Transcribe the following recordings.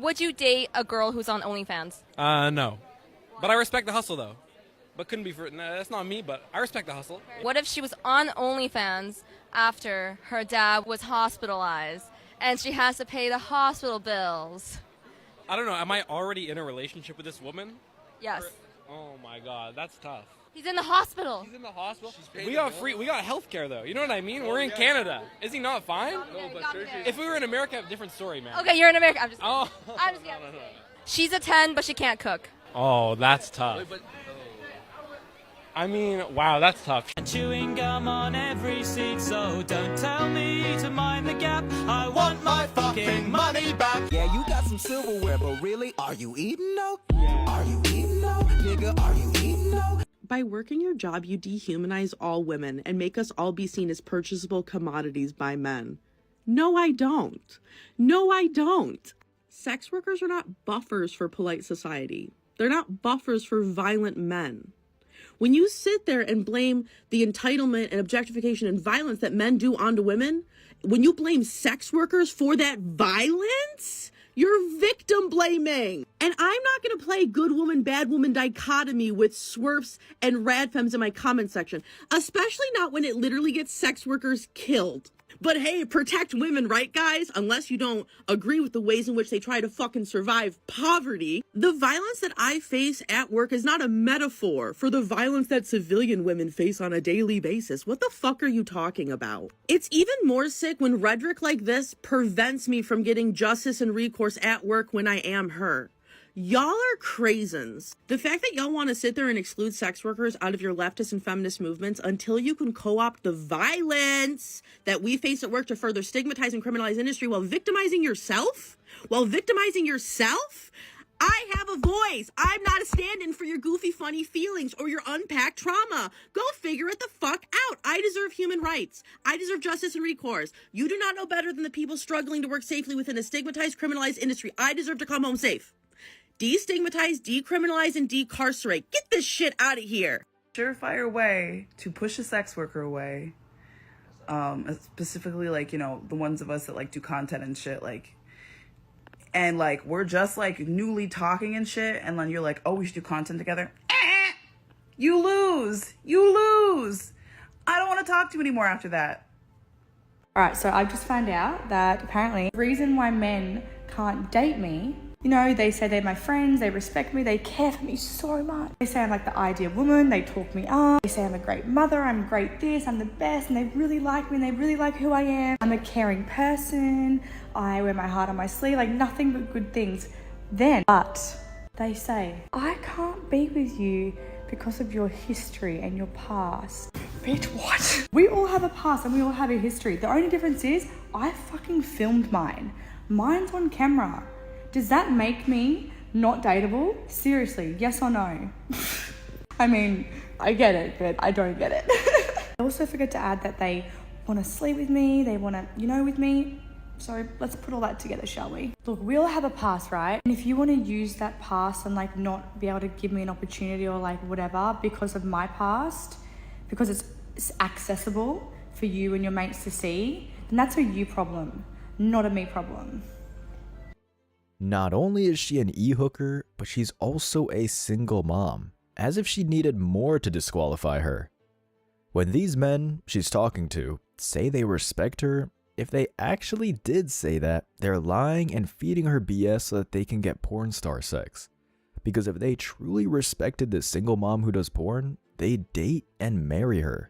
Would you date a girl who's on OnlyFans? No. But I respect the hustle, though. But couldn't be for... Nah, that's not me, but I respect the hustle. What if she was on OnlyFans after her dad was hospitalized and she has to pay the hospital bills? I don't know. Am I already in a relationship with this woman? Yes. Oh, my God. That's tough. He's in the hospital. He's in the hospital? We got health care, though. You know what I mean? We're in Canada. Is he not fine? If we were in America, different story, man. Okay, you're in America. I'm just kidding. Oh. I'm just kidding. She's a 10, but she can't cook. Oh, that's tough. I mean, wow, that's tough. Chewing gum on every seat, so don't tell me to mind the gap. I want my fucking money back. Yeah, you got some silverware, but really, are you eating though? Are you eating though? Nigga, are you eating though? By working your job, you dehumanize all women and make us all be seen as purchasable commodities by men. No, I don't. No, I don't. Sex workers are not buffers for polite society. They're not buffers for violent men. When you sit there and blame the entitlement and objectification and violence that men do onto women, when you blame sex workers for that violence, you're victim blaming. And I'm not going to play good woman, bad woman dichotomy with swerfs and radfems in my comment section, especially not when it literally gets sex workers killed. But hey, protect women, right, guys? Unless you don't agree with the ways in which they try to fucking survive poverty. The violence that I face at work is not a metaphor for the violence that civilian women face on a daily basis. What the fuck are you talking about? It's even more sick when rhetoric like this prevents me from getting justice and recourse at work when I am her. Y'all are craisins. The fact that y'all want to sit there and exclude sex workers out of your leftist and feminist movements until you can co-opt the violence that we face at work to further stigmatize and criminalize industry while victimizing yourself? I have a voice. I'm not a stand-in for your goofy, funny feelings or your unpacked trauma. Go figure it the fuck out. I deserve human rights. I deserve justice and recourse. You do not know better than the people struggling to work safely within a stigmatized, criminalized industry. I deserve to come home safe. Destigmatize, decriminalize, and decarcerate. Get this shit out of here. Surefire way to push a sex worker away, specifically, like, you know, the ones of us that, like, do content and shit, like, and, like, we're just, like, newly talking and shit, and then you're like, oh, we should do content together. You lose. I don't want to talk to you anymore after that. Alright, so I've just found out that apparently the reason why men can't date me, you know, they say they're my friends, they respect me, they care for me so much. They say I'm like the ideal woman, they talk me up, they say I'm a great mother, I'm great this, I'm the best, and they really like me and they really like who I am. I'm a caring person, I wear my heart on my sleeve, like nothing but good things. But they say, I can't be with you because of your history and your past. Bitch, what? We all have a past and we all have a history. The only difference is I fucking filmed mine. Mine's on camera. Does that make me not dateable? Seriously, yes or no? I mean, I get it, but I don't get it. I also forget to add that they want to sleep with me, they want to, you know, with me. So let's put all that together, shall we? Look, we all have a past, right? And if you want to use that past and like not be able to give me an opportunity or like whatever because of my past, because it's accessible for you and your mates to see, then that's a you problem, not a me problem. Not only is she an e-hooker, but she's also a single mom, as if she needed more to disqualify her. When these men she's talking to say they respect her, if they actually did say that, they're lying and feeding her BS so that they can get porn star sex. Because if they truly respected this single mom who does porn, they'd date and marry her.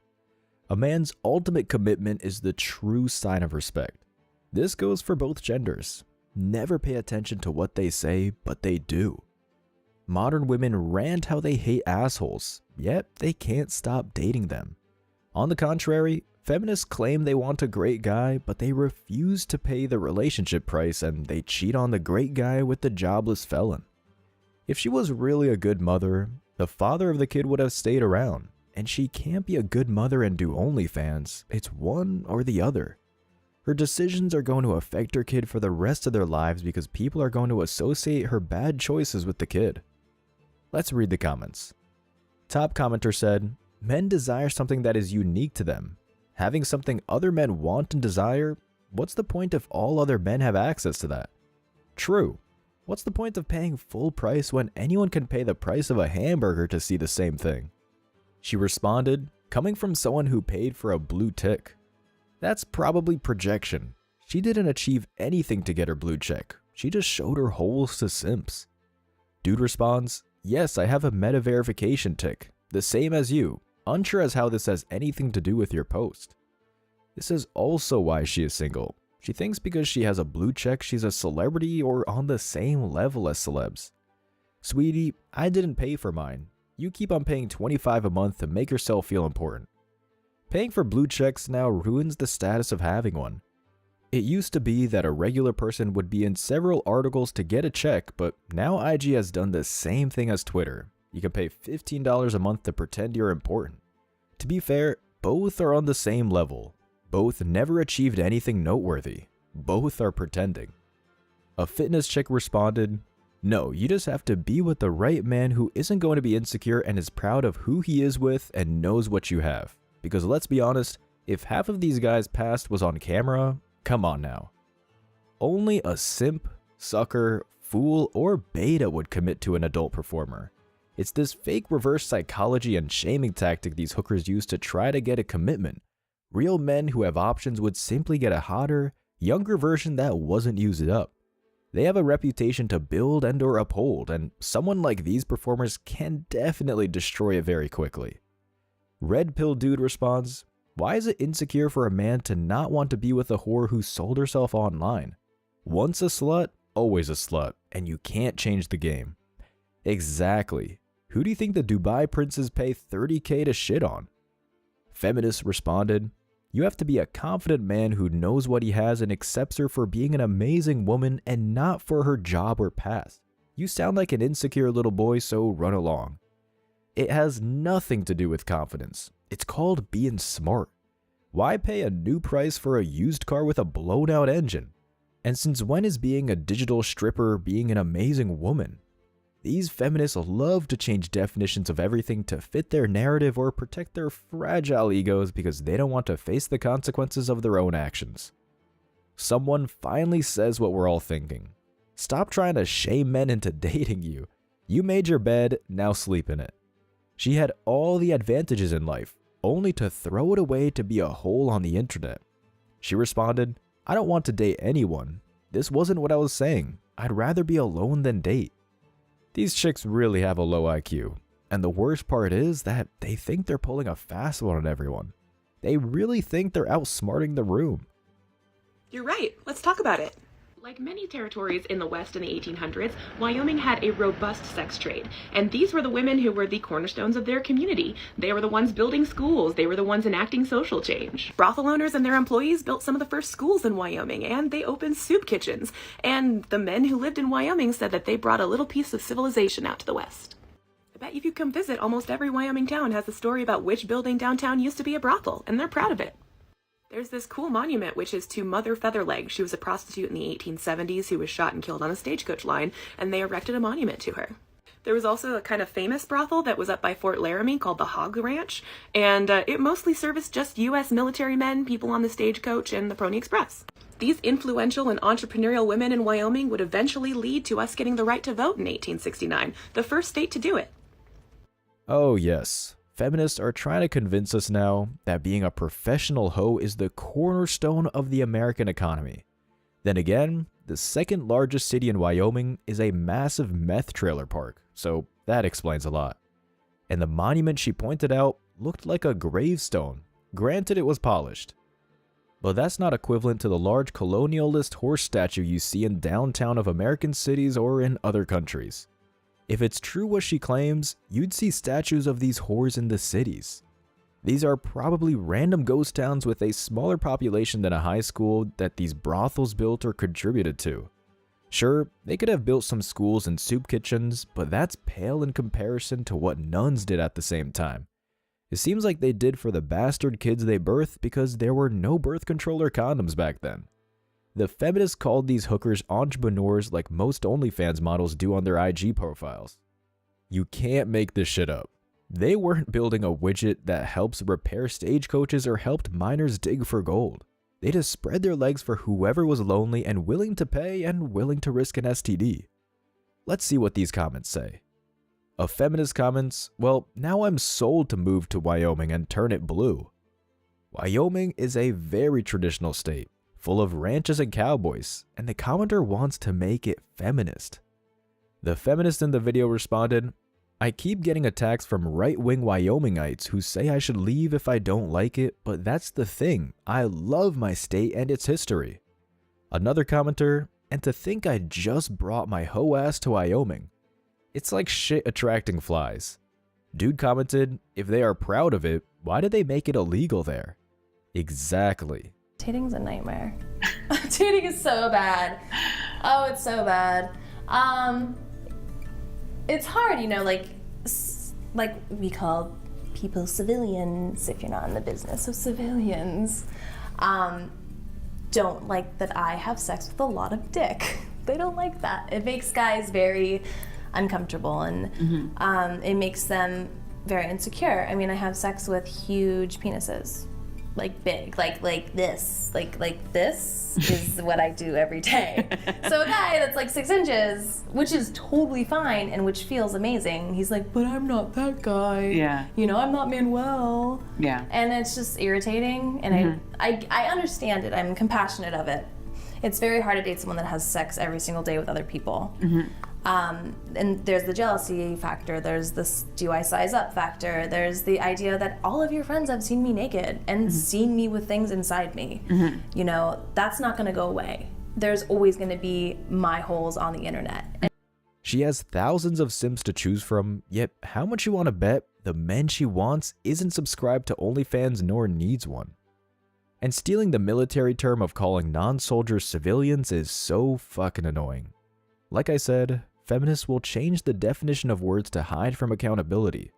A man's ultimate commitment is the true sign of respect. This goes for both genders. Never pay attention to what they say, but they do. Modern women rant how they hate assholes, yet they can't stop dating them. On the contrary, feminists claim they want a great guy, but they refuse to pay the relationship price and they cheat on the great guy with the jobless felon. If she was really a good mother, the father of the kid would have stayed around. And she can't be a good mother and do OnlyFans. It's one or the other. Her decisions are going to affect her kid for the rest of their lives because people are going to associate her bad choices with the kid. Let's read the comments. Top commenter said, men desire something that is unique to them. Having something other men want and desire, what's the point if all other men have access to that? True. What's the point of paying full price when anyone can pay the price of a hamburger to see the same thing? She responded, coming from someone who paid for a blue tick. That's probably projection. She didn't achieve anything to get her blue check. She just showed her holes to simps. Dude responds, yes, I have a meta verification tick, the same as you, unsure as how this has anything to do with your post. This is also why she is single. She thinks because she has a blue check she's a celebrity or on the same level as celebs. Sweetie, I didn't pay for mine. You keep on paying $25 a month to make yourself feel important. Paying for blue checks now ruins the status of having one. It used to be that a regular person would be in several articles to get a check, but now IG has done the same thing as Twitter. You can pay $15 a month to pretend you're important. To be fair, both are on the same level. Both never achieved anything noteworthy. Both are pretending. A fitness chick responded, no, you just have to be with the right man who isn't going to be insecure and is proud of who he is with and knows what you have. Because let's be honest, if half of these guys' past was on camera, come on now. Only a simp, sucker, fool, or beta would commit to an adult performer. It's this fake reverse psychology and shaming tactic these hookers use to try to get a commitment. Real men who have options would simply get a hotter, younger version that wasn't used up. They have a reputation to build and or uphold, and someone like these performers can definitely destroy it very quickly. Red Pill Dude responds, why is it insecure for a man to not want to be with a whore who sold herself online? Once a slut, always a slut, and you can't change the game. Exactly. Who do you think the Dubai princes pay $30K to shit on? Feminist responded, you have to be a confident man who knows what he has and accepts her for being an amazing woman and not for her job or past. You sound like an insecure little boy, so run along. It has nothing to do with confidence. It's called being smart. Why pay a new price for a used car with a blown out engine? And since when is being a digital stripper being an amazing woman? These feminists love to change definitions of everything to fit their narrative or protect their fragile egos because they don't want to face the consequences of their own actions. Someone finally says what we're all thinking. Stop trying to shame men into dating you. You made your bed, now sleep in it. She had all the advantages in life, only to throw it away to be a hole on the internet. She responded, I don't want to date anyone. This wasn't what I was saying. I'd rather be alone than date. These chicks really have a low IQ, and the worst part is that they think they're pulling a fast one on everyone. They really think they're outsmarting the room. You're right. Let's talk about it. Like many territories in the West in the 1800s, Wyoming had a robust sex trade. And these were the women who were the cornerstones of their community. They were the ones building schools. They were the ones enacting social change. Brothel owners and their employees built some of the first schools in Wyoming, and they opened soup kitchens. And the men who lived in Wyoming said that they brought a little piece of civilization out to the West. I bet if you come visit, almost every Wyoming town has a story about which building downtown used to be a brothel, and they're proud of it. There's this cool monument which is to Mother Featherleg. She was a prostitute in the 1870s who was shot and killed on a stagecoach line, and they erected a monument to her. There was also a kind of famous brothel that was up by Fort Laramie called the Hog Ranch, and it mostly serviced just U.S. military men, people on the stagecoach, and the Pony Express. These influential and entrepreneurial women in Wyoming would eventually lead to us getting the right to vote in 1869, the first state to do it. Oh yes. Feminists are trying to convince us now that being a professional hoe is the cornerstone of the American economy. Then again, the second largest city in Wyoming is a massive meth trailer park, so that explains a lot. And the monument she pointed out looked like a gravestone. Granted, it was polished. But that's not equivalent to the large colonialist horse statue you see in downtown of American cities or in other countries. If it's true what she claims, you'd see statues of these whores in the cities. These are probably random ghost towns with a smaller population than a high school that these brothels built or contributed to. Sure, they could have built some schools and soup kitchens, but that's pale in comparison to what nuns did at the same time. It seems like they did for the bastard kids they birthed because there were no birth control or condoms back then. The feminists called these hookers entrepreneurs like most OnlyFans models do on their IG profiles. You can't make this shit up. They weren't building a widget that helps repair stagecoaches or helped miners dig for gold. They just spread their legs for whoever was lonely and willing to pay and willing to risk an STD. let's see what these comments say. A feminist comments, well, now I'm sold to move to Wyoming and turn it blue. Wyoming is a very traditional state, full of ranches and cowboys, and the commenter wants to make it feminist. The feminist in the video responded, I keep getting attacks from right-wing Wyomingites who say I should leave if I don't like it, but that's the thing, I love my state and its history. Another commenter, and to think I just brought my hoe ass to Wyoming. It's like shit attracting flies. Dude commented, if they are proud of it, why did they make it illegal there? Exactly. Dating's a nightmare. Dating is so bad. Oh, it's so bad. It's hard, you know, like we call people civilians if you're not in the business. So civilians don't like that I have sex with a lot of dick. They don't like that. It makes guys very uncomfortable, and it makes them very insecure. I mean, I have sex with huge penises, like big, like this is what I do every day. So a guy that's like 6 inches, which is totally fine and which feels amazing, he's like, but I'm not that guy. Yeah. You know, I'm not Manuel. Yeah. And it's just irritating, and I understand it. I'm compassionate of it. It's very hard to date someone that has sex every single day with other people. And there's the jealousy factor, there's this do I size up factor, there's the idea that all of your friends have seen me naked and seen me with things inside me. You know, that's not gonna go away. There's always gonna be my holes on the internet. She has thousands of Sims to choose from, yet how much you want to bet the men she wants isn't subscribed to OnlyFans nor needs one. And stealing the military term of calling non-soldiers civilians is so fucking annoying. Like I said, feminists will change the definition of words to hide from accountability.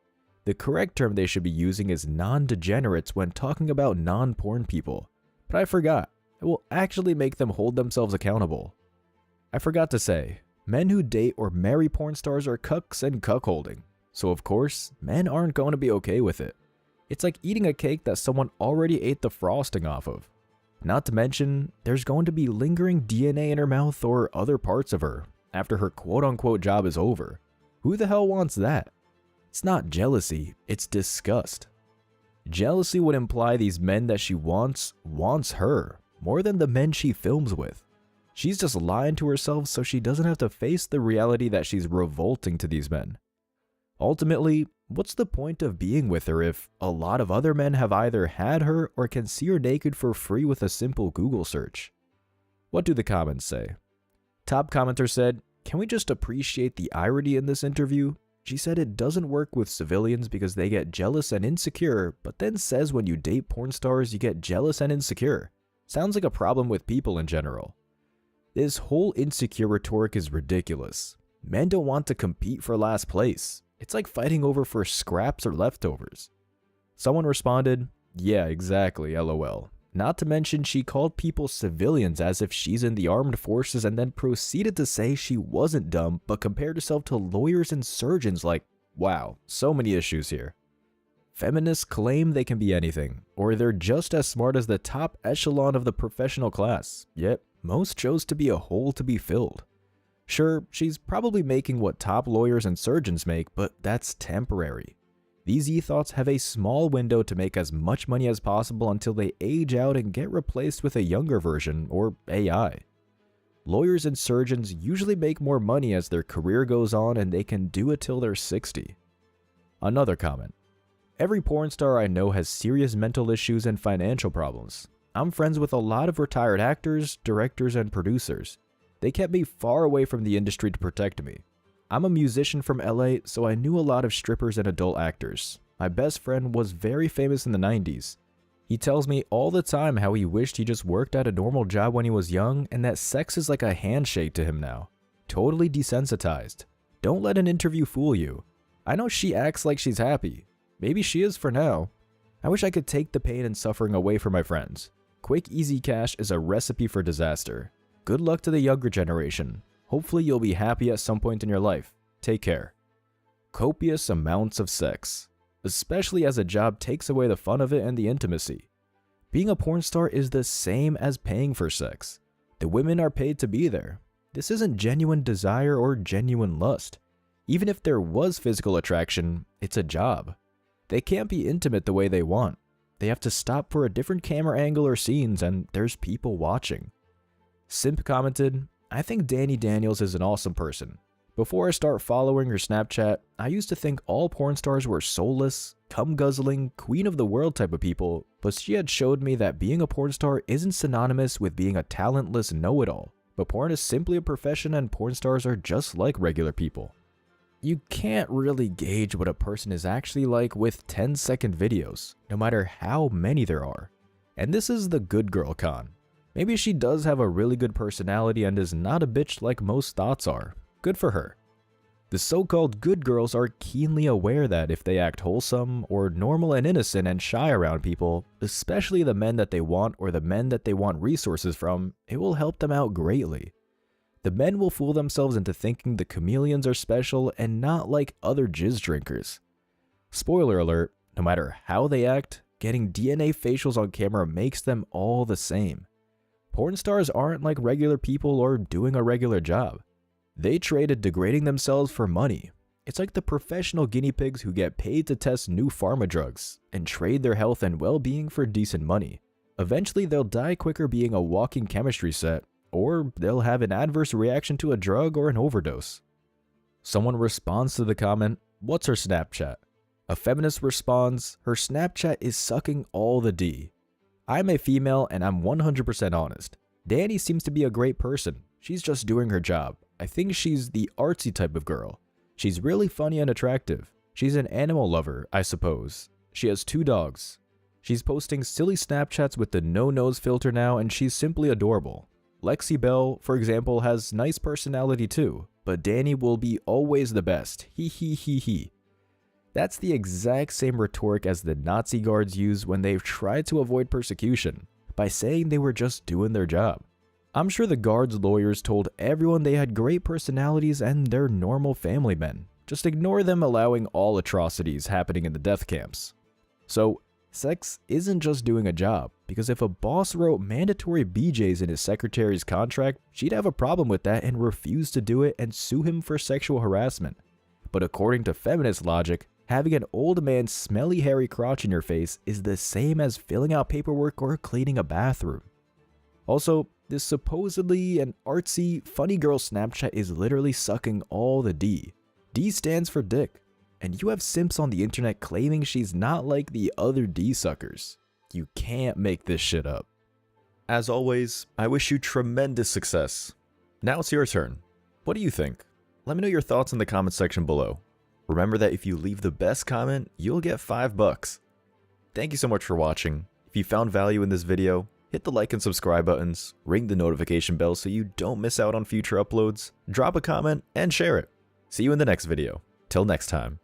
The correct term they should be using is non-degenerates when talking about non-porn people. But I forgot, it will actually make them hold themselves accountable. I forgot to say, men who date or marry porn stars are cucks and cuckolding. So of course, men aren't going to be okay with it. It's like eating a cake that someone already ate the frosting off of. Not to mention, there's going to be lingering DNA in her mouth or other parts of her after her quote-unquote job is over. Who the hell wants that? It's not jealousy, it's disgust. Jealousy would imply these men that she wants her, more than the men she films with. She's just lying to herself so she doesn't have to face the reality that she's revolting to these men. Ultimately, what's the point of being with her if a lot of other men have either had her or can see her naked for free with a simple Google search? What do the comments say? Top commenter said, can we just appreciate the irony in this interview? She said it doesn't work with civilians because they get jealous and insecure, but then says when you date porn stars you get jealous and insecure. Sounds like a problem with people in general. This whole insecure rhetoric is ridiculous. Men don't want to compete for last place. It's like fighting over for scraps or leftovers. Someone responded, yeah, exactly, lol. Not to mention she called people civilians as if she's in the armed forces and then proceeded to say she wasn't dumb but compared herself to lawyers and surgeons like, wow, so many issues here. Feminists claim they can be anything, or they're just as smart as the top echelon of the professional class, yet most chose to be a hole to be filled. Sure, she's probably making what top lawyers and surgeons make, but that's temporary. These ethos have a small window to make as much money as possible until they age out and get replaced with a younger version, or AI. Lawyers and surgeons usually make more money as their career goes on and they can do it till they're 60. Another comment. Every porn star I know has serious mental issues and financial problems. I'm friends with a lot of retired actors, directors, and producers. They kept me far away from the industry to protect me. I'm a musician from LA, so I knew a lot of strippers and adult actors. My best friend was very famous in the 90s. He tells me all the time how he wished he just worked at a normal job when he was young and that sex is like a handshake to him now. Totally desensitized. Don't let an interview fool you. I know she acts like she's happy. Maybe she is for now. I wish I could take the pain and suffering away from my friends. Quick, easy cash is a recipe for disaster. Good luck to the younger generation. Hopefully you'll be happy at some point in your life. Take care. Copious amounts of sex, especially as a job takes away the fun of it and the intimacy. Being a porn star is the same as paying for sex. The women are paid to be there. this isn't genuine desire or genuine lust. Even if there was physical attraction, it's a job. They can't be intimate the way they want. They have to stop for a different camera angle or scenes, and there's people watching. Simp commented, I think Dani Daniels is an awesome person. Before I start following her Snapchat, I used to think all porn stars were soulless, cum-guzzling, queen of the world type of people, but she had showed me that being a porn star isn't synonymous with being a talentless know-it-all, but porn is simply a profession and porn stars are just like regular people. You can't really gauge what a person is actually like with 10-second videos, no matter how many there are. And this is the good girl con. Maybe she does have a really good personality and is not a bitch like most thoughts are. Good for her. The so-called good girls are keenly aware that if they act wholesome or normal and innocent and shy around people, especially the men that they want or the men that they want resources from, it will help them out greatly. The men will fool themselves into thinking the chameleons are special and not like other jizz drinkers. Spoiler alert, no matter how they act, getting DNA facials on camera makes them all the same. Porn stars aren't like regular people or doing a regular job. They traded degrading themselves for money. It's like the professional guinea pigs who get paid to test new pharma drugs and trade their health and well-being for decent money. Eventually, they'll die quicker being a walking chemistry set, or they'll have an adverse reaction to a drug or an overdose. Someone responds to the comment, "What's her Snapchat?" A feminist responds, "Her Snapchat is sucking all the D." I'm a female and I'm 100% honest. Dani seems to be a great person. She's just doing her job. I think she's the artsy type of girl. She's really funny and attractive. She's an animal lover, I suppose. She has 2 dogs. She's posting silly Snapchats with the no-nose filter now, and she's simply adorable. Lexi Belle, for example, has nice personality too, but Dani will be always the best. He he he he. That's the exact same rhetoric as the Nazi guards use when they've tried to avoid persecution, by saying they were just doing their job. I'm sure the guards' lawyers told everyone they had great personalities and they're normal family men. Just ignore them allowing all atrocities happening in the death camps. So, sex isn't just doing a job, because if a boss wrote mandatory BJs in his secretary's contract, she'd have a problem with that and refuse to do it and sue him for sexual harassment. But according to feminist logic, having an old man's smelly hairy crotch in your face is the same as filling out paperwork or cleaning a bathroom. Also, this supposedly an artsy, funny girl Snapchat is literally sucking all the D. D stands for dick. And you have simps on the internet claiming she's not like the other D suckers. You can't make this shit up. As always, I wish you tremendous success. Now it's your turn. What do you think? Let me know your thoughts in the comment section below. Remember that if you leave the best comment, you'll get $5. Thank you so much for watching. If you found value in this video, hit the like and subscribe buttons, ring the notification bell so you don't miss out on future uploads, drop a comment, and share it. See you in the next video. Till next time.